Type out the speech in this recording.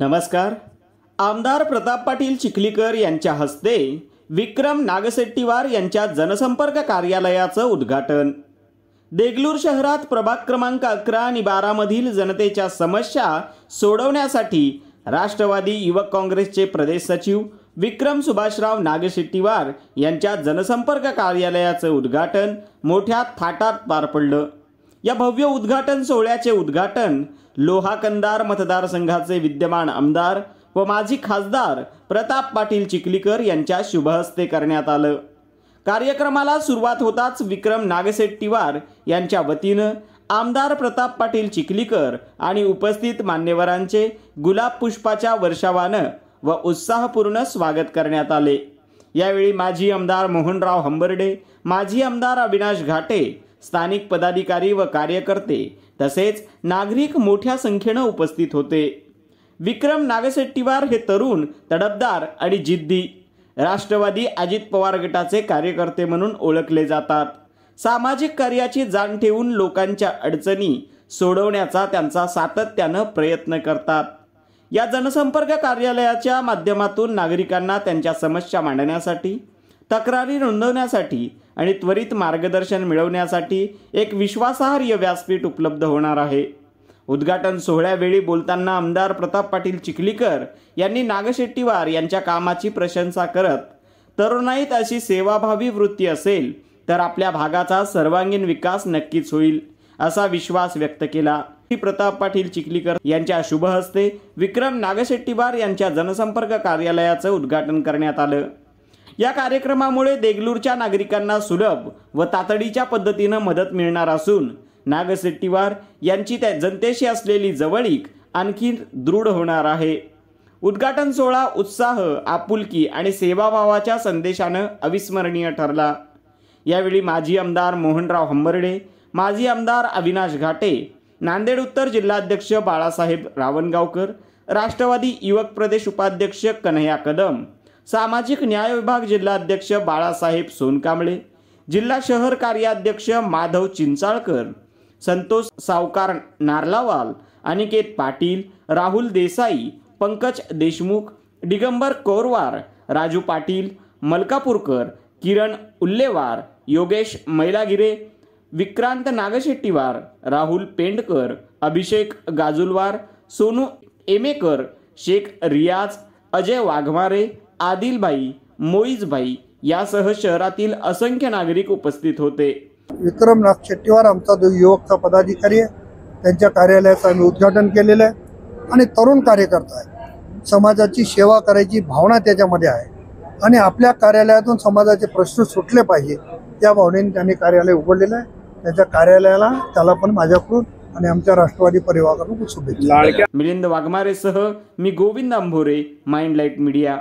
नमस्कार। आमदार प्रताप पाटील चिखलीकर यांच्या हस्ते विक्रम नागशेट्टीवार यांच्या जनसंपर्क कार्यालयाचं उद्घाटन। देगलूर शहरात प्रभाग क्रमांक 11 आणि 12 मधील जनतेच्या समस्या सोडवण्यासाठी राष्ट्रवादी युवक काँग्रेसचे प्रदेश सचिव विक्रम सुभाषराव नागशेट्टीवार यांच्या जनसंपर्क कार्यालयाचं उद्घाटन मोठ्या थाटात पार पडलं। या भव्य उद्घाटन सोहळ्याचे उद्घाटन लोहा कंधार मतदारसंघाचे विद्यमान आमदार व माजी खासदार प्रताप पाटील चिखलीकर यांच्या शुभहस्ते करण्यात आलं। कार्यक्रमाला सुरुवात होताच विक्रम नागशेट्टीवार यांच्या वतीनं आमदार प्रताप पाटील चिखलीकर आणि उपस्थित मान्यवरांचे गुलाब पुष्पाच्या वर्षावानं व उत्साहपूर्ण स्वागत करण्यात आले। यावेळी माजी आमदार मोहनराव हंबर्डे, माजी आमदार अविनाश घाटे, स्थानिक पदाधिकारी व कार्यकर्ते तसेच नागरिक मोठ्या संख्येने उपस्थित होते। विक्रम नागशेट्टीवार हे तरुण, तडफदार आणि जिद्दी राष्ट्रवादी अजित पवार गटाचे कार्यकर्ते म्हणून ओळखले जातात। सामाजिक कार्याची जाण ठेवून लोकांच्या अडचणी सोडवण्याचा त्यांचा सातत्याने प्रयत्न करतात। या जनसंपर्क कार्यालयाच्या माध्यमातून नागरिकांना त्यांच्या समस्या मांडण्यासाठी, तक्रारी नोंदवण्यासाठी आणि त्वरित मार्गदर्शन मिळवण्यासाठी एक विश्वासार्ह व्यासपीठ उपलब्ध होणार आहे। उद्घाटन सोहळ्यावेळी बोलताना आमदार प्रताप पाटील चिखलीकर यांनी नागशेट्टीवार यांच्या कामाची प्रशंसा करत, तरुणाईत अशी सेवाभावी वृत्ती असेल तर आपल्या भागाचा सर्वांगीण विकास नक्कीच होईल असा विश्वास व्यक्त केला। प्रताप पाटील चिखलीकर यांच्या शुभ हस्ते विक्रम नागशेट्टीवार यांच्या जनसंपर्क कार्यालयाचं उद्घाटन करण्यात आलं। या कार्यक्रमामुळे देगलूरच्या नागरिकांना सुलभ व तातडीच्या पद्धतीने मदत मिळणार असून नागशेट्टीवार यांची त्या जनतेशी असलेली जवळीक आणखी दृढ होणार आहे। उद्घाटन सोहळा उत्साह, आपुलकी आणि सेवाभावाच्या संदेशाने अविस्मरणीय ठरला। यावेळी माजी आमदार मोहनराव हंबर्डे, माजी आमदार अविनाश घाटे, नांदेड उत्तर जिल्हाध्यक्ष बाळासाहेब रावणगावकर, राष्ट्रवादी युवक प्रदेश उपाध्यक्ष कन्हैया कदम, सामाजिक न्याय विभाग जिल्हाध्यक्ष बाळासाहेब सोनकांबळे, जिल्हा शहर कार्याध्यक्ष माधव चिंचाळकर, संतोष सावकार नारलावाल, अनिकेत पाटील, राहुल देसाई, पंकज देशमुख, दिगंबर कौरवार, राजू पाटील, मलकापूरकर, किरण उल्लेवार, योगेश मैलागिरे, विक्रांत नागशेट्टीवार, राहुल पेंडकर, अभिषेक गाजुलवार, सोनू एमेकर, शेख रियाज, अजय वाघमारे, आदिलबाई, मोईजबाई यासह शहरातील असंख्य नागरिक उपस्थित होते। विक्रम नागशेट्टीवार आमचा जो युवकचा पदाधिकारी आहे, त्यांच्या कार्यालयाचं आम्ही उद्घाटन केलेलं आहे आणि तरुण कार्यकर्ता आहे। समाजाची सेवा करायची भावना त्याच्यामध्ये आहे आणि आपल्या कार्यालयातून समाजाचे प्रश्न सुटले पाहिजे या भावनेने त्यांनी कार्यालय उघडलेलं आहे। त्याच्या कार्यालयाला त्याला पण माझ्याकडून आणि आमच्या राष्ट्रवादी परिवाराकडून शुभेच्छा। मिलिंद वाघमारेसह मी गोविंद अंभोरे, माइंडलाइट मीडिया।